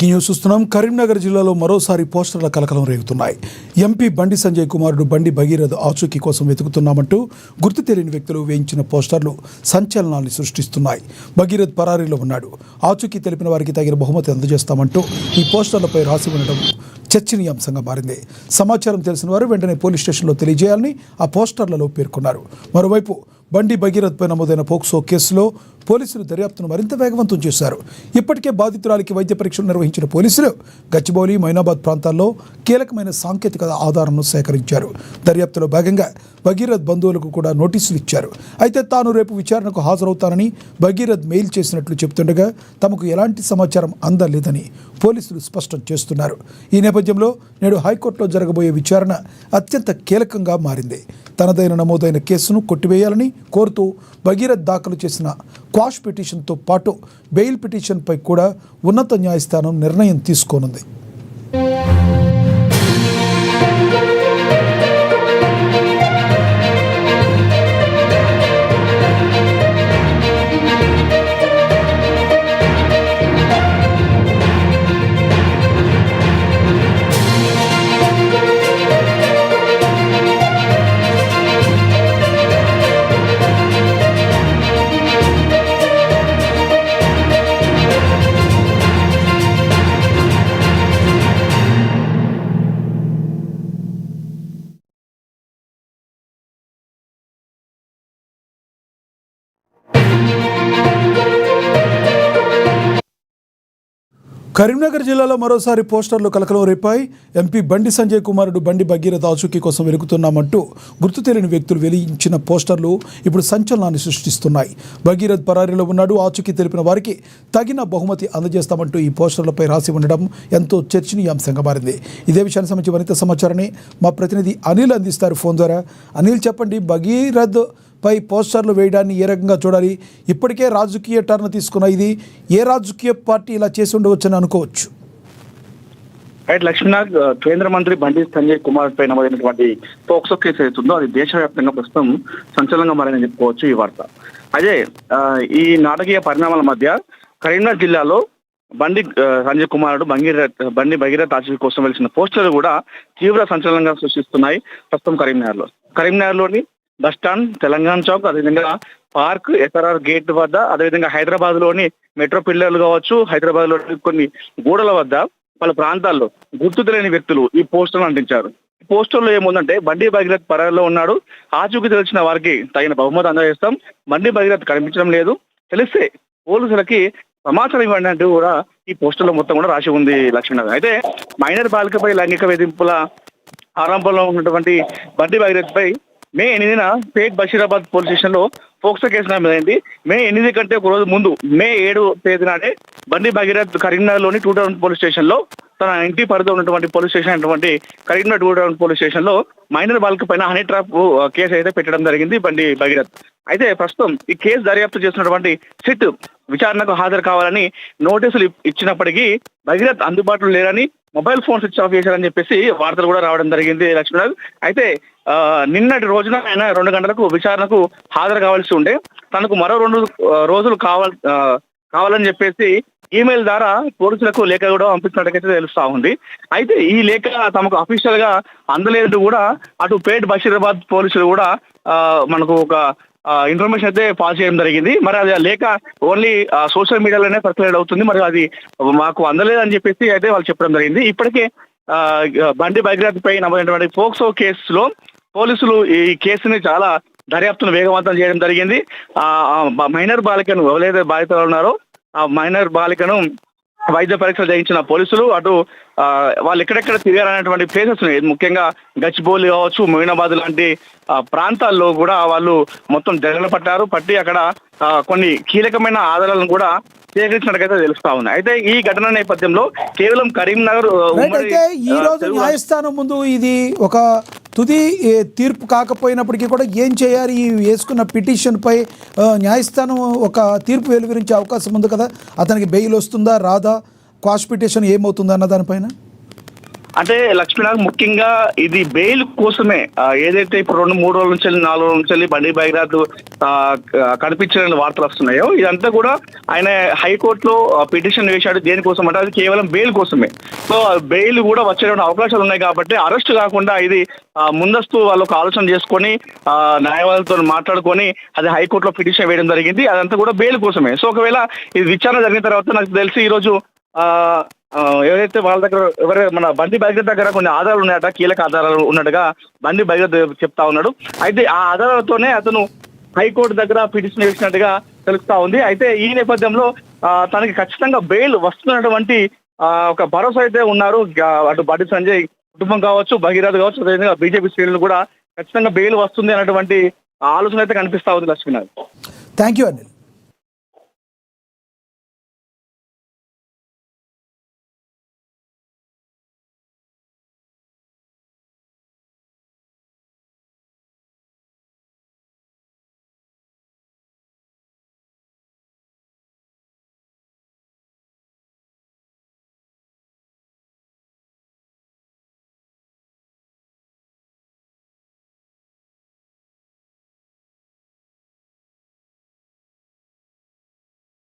Breaking news చూస్తున్నాం. కరీంనగర్ జిల్లాలో మరోసారి పోస్టర్ల కలకలం రేగుతున్నాయి. ఎంపీ బండి సంజయ్ కుమారుడు బండి భగీరథ్ ఆచూకీ కోసం వెతుకుతున్నామంటూ గుర్తు తెలియని వ్యక్తులు వేయించిన పోస్టర్లు సంచలనాన్ని సృష్టిస్తున్నాయి. భగీరథ్ పరారీలో ఉన్నాడు, ఆచూకీ తెలిపిన వారికి తగిన బహుమతి అందజేస్తామంటూ ఈ పోస్టర్లపై రాసి ఉండడం చర్చనీయాంశంగా మారింది. సమాచారం తెలిసిన వారు వెంటనే పోలీస్ స్టేషన్లో తెలియజేయాలని ఆ పోస్టర్లలో పేర్కొన్నారు. మరోవైపు బండి భగీరథ్పై నమోదైన పోక్సో కేసులో పోలీసులు దర్యాప్తును మరింత వేగవంతం చేశారు. ఇప్పటికే బాధితురాలికి వైద్య పరీక్షలు నిర్వహించిన పోలీసులు గచ్చిబౌలి, మైనాబాద్ ప్రాంతాల్లో కీలకమైన సాంకేతిక ఆధారాలను సేకరించారు. దర్యాప్తులో భాగంగా భగీరథ్ బంధువులకు కూడా నోటీసులు ఇచ్చారు. అయితే తాను రేపు విచారణకు హాజరవుతానని భగీరథ్ మెయిల్ చేసినట్లు చెబుతుండగా తమకు ఎలాంటి సమాచారం అందలేదని పోలీసులు స్పష్టం చేస్తున్నారు. ఈ నేపథ్యంలో నేడు హైకోర్టులో జరగబోయే విచారణ అత్యంత కీలకంగా మారింది. తనదైన నమోదైన కేసును కొట్టివేయాలని కోరుతూ భగీరథ్ దాఖలు చేసిన క్వాష్ పిటిషన్తో పాటు బెయిల్ పిటిషన్పై కూడా ఉన్నత న్యాయస్థానం నిర్ణయం తీసుకోనుంది. కరీంనగర్ జిల్లాలో మరోసారి పోస్టర్లు కలకలం రేపాయి. ఎంపీ బండి సంజయ్ కుమారుడు బండి భగీరథ్ ఆచూకీ కోసం వెలుగుతున్నామంటూ గుర్తు తెలియని వ్యక్తులు వెలిగించిన పోస్టర్లు ఇప్పుడు సంచలనాన్ని సృష్టిస్తున్నాయి. భగీరథ్ పరారీలో ఉన్నాడు, ఆచూకీ తెలిపిన వారికి తగిన బహుమతి అందజేస్తామంటూ ఈ పోస్టర్లపై రాసి ఉండడం ఎంతో చర్చనీయాంశంగా మారింది. ఇదే విషయానికి సంబంధించి మరింత సమాచారాన్ని మా ప్రతినిధి అనిల్ అందిస్తారు ఫోన్ ద్వారా. అనిల్, చెప్పండి, భగీరథ్ పై పోస్టర్లు వేయడాన్ని ఏ రకంగా చూడాలి? ఇప్పటికే రాజకీయ టర్న్ తీసుకున్న ఇది ఏ రాజకీయ పార్టీ ఇలా చేసి ఉండవచ్చని అనుకోవచ్చు? రైట్ లక్ష్మీనాథ్, కేంద్ర మంత్రి బండి సంజయ్ కుమార్ పై నమోదైనటువంటి పోక్సో కేసు అవుతుందో అది దేశవ్యాప్తంగా ప్రస్తుతం సంచలనంగా మారని చెప్పుకోవచ్చు ఈ వార్త. అదే ఈ నాటకీయ పరిణామాల మధ్య కరీంనగర్ జిల్లాలో బండి సంజయ్ కుమారుడు బండి భగీరథ్ ఆచూకీ కోసం వెలిసిన పోస్టర్లు కూడా తీవ్ర సంచలనంగా సృష్టిస్తున్నాయి. ప్రస్తుతం కరీంనగర్లోని బస్ స్టాండ్, తెలంగాణ చౌక్, అదేవిధంగా పార్క్, ఎస్ఆర్ఆర్ గేట్ వద్ద, అదేవిధంగా హైదరాబాద్ లోని మెట్రో పిల్లర్లు కావచ్చు, హైదరాబాద్ లోని కొన్ని గోడల వద్ద పలు ప్రాంతాల్లో గుర్తు తెలియని వ్యక్తులు ఈ పోస్టర్లు అంటించారు. ఈ పోస్టర్లో ఏముందంటే బండి భగీరథ్ పరారీలో ఉన్నాడు, ఆచూకీ తెలిసిన వారికి తగిన బహుమతి అందజేస్తాం, బండి భగీరథ్ కనిపించడం లేదు, తెలిస్తే పోలీసులకి సమాచారం ఇవ్వండి అంటూ కూడా ఈ పోస్టర్లో మొత్తం కూడా రాసి ఉంది లక్ష్మీనాథ్. అయితే మైనర్ బాలికపై లైంగిక వేధింపుల ఆరంభంలో ఉన్నటువంటి బండి భగీరథ్ పై మే 8న పేట్ బషీరాబాద్ పోలీస్ స్టేషన్ లో పోక్సో కేసు నమోదైంది. మే 8 కంటే ఒక రోజు ముందు మే 7 తేదీ నాడే బండి భగీరథ్ కరీంనగర్ లోని 2 టౌన్ పోలీస్ స్టేషన్ లో తన ఇంటి పరిధిలో ఉన్నటువంటి పోలీస్ స్టేషన్ అయినటువంటి కరీంనగర్ 2 టౌన్ పోలీస్ స్టేషన్ లో మైనర్ బాలిక పైన హనీ ట్రాప్ కేసు అయితే పెట్టడం జరిగింది బండి భగీరథ్. అయితే ప్రస్తుతం ఈ కేసు దర్యాప్తు చేస్తున్నటువంటి సిట్ విచారణకు హాజరు కావాలని నోటీసులు ఇచ్చినప్పటికీ భగీరథ్ అందుబాటులో లేరని, మొబైల్ ఫోన్ స్విచ్ ఆఫ్ చేశారని చెప్పేసి వార్తలు కూడా రావడం జరిగింది లక్ష్మీనాథ్. అయితే నిన్నటి రోజున ఆయన 2 గంటలకు విచారణకు హాజరు కావాల్సి ఉండే తనకు మరో 2 రోజులు కావాలని చెప్పేసి ఈమెయిల్ ద్వారా పోలీసులకు లేఖ కూడా పంపించినట్టుకైతే తెలుస్తా ఉంది. అయితే ఈ లేఖ తమకు అఫీషియల్ గా అందలేదు కూడా అటు పేట్ బషీరాబాద్ పోలీసులు కూడా మనకు ఒక ఇన్ఫర్మేషన్ అయితే పాస్ చేయడం జరిగింది. మరి అది ఆ లేఖ ఓన్లీ సోషల్ మీడియాలోనే సర్క్యులేట్ అవుతుంది, మరి అది మాకు అందలేదని చెప్పేసి అయితే వాళ్ళు చెప్పడం జరిగింది. ఇప్పటికే బండి భగీరథ్ పై నమోదైనటువంటి పోక్సో కేసులో పోలీసులు ఈ కేసుని చాలా దర్యాప్తును వేగవంతం చేయడం జరిగింది. మైనర్ బాలికను ఎవరైతే బాధితులు ఉన్నారో ఆ మైనర్ బాలికను వైద్య పరీక్షలు చేయించిన పోలీసులు అటు వాళ్ళు ఎక్కడెక్కడ తిరిగారనేటువంటి ప్లేసెస్ ముఖ్యంగా గచ్చిబౌలి కావచ్చు, మొయినాబాద్ లాంటి ప్రాంతాల్లో కూడా వాళ్ళు మొత్తం జగలు పట్టి అక్కడ కొన్ని కీలకమైన ఆధారాలను కూడా సేకరించినట్టుగా తెలుస్తా ఉంది. అయితే ఈ ఘటన నేపథ్యంలో కేవలం కరీంనగర్ ఈ రోజు న్యాయస్థానం ముందు ఇది ఒక తుది తీర్పు కాకపోయినప్పటికీ కూడా ఏం చేయాలి, ఈ వేసుకున్న పిటిషన్పై న్యాయస్థానం ఒక తీర్పు వెలువరించే అవకాశం ఉంది కదా, అతనికి బెయిల్ వస్తుందా రాదా, క్వాష్ పిటిషన్ ఏమవుతుందా అన్న దానిపైన? అంటే లక్ష్మీనాథ్ ముఖ్యంగా ఇది బెయిల్ కోసమే ఏదైతే ఇప్పుడు 2-3 రోజుల నుంచి 4 రోజుల నుంచి బండి బైరాత్ కనిపించిన వార్తలు వస్తున్నాయో ఇదంతా కూడా ఆయన హైకోర్టులో పిటిషన్ వేశాడు. దేనికోసం అంటే అది కేవలం బెయిల్ కోసమే. సో బెయిల్ కూడా వచ్చేటువంటి అవకాశాలు ఉన్నాయి కాబట్టి అరెస్ట్ కాకుండా ఇది ముందస్తు వాళ్ళు ఒక ఆలోచన చేసుకొని న్యాయవాదులతో మాట్లాడుకొని అది హైకోర్టులో పిటిషన్ వేయడం జరిగింది. అదంతా కూడా బెయిల్ కోసమే. సో ఒకవేళ ఇది విచారణ జరిగిన తర్వాత నాకు తెలిసి ఈరోజు ఎవరైతే వాళ్ళ దగ్గర మన బండి బైరాత్ దగ్గర కొన్ని ఆధారాలు ఉన్నాయట, కీలక ఆధారాలు ఉన్నట్టుగా బండి బైరాత్ చెప్తా ఉన్నాడు. అయితే ఆ ఆధారాలతోనే అతను హైకోర్టు దగ్గర పిటిషన్ వేసినట్టుగా తెలుస్తా ఉంది. అయితే ఈ నేపథ్యంలో తనకి ఖచ్చితంగా బెయిల్ వస్తున్నటువంటి ఒక భరోసా అయితే ఉన్నారు. అటు బండి సంజయ్ కుటుంబం కావచ్చు, భగీరథ్ కావచ్చు, అదేవిధంగా బీజేపీ శ్రేణులు కూడా ఖచ్చితంగా బెయిల్ వస్తుంది అన్నటువంటి ఆలోచన అయితే కనిపిస్తా ఉంది లక్ష్మీనాథ్. Thank you Anil.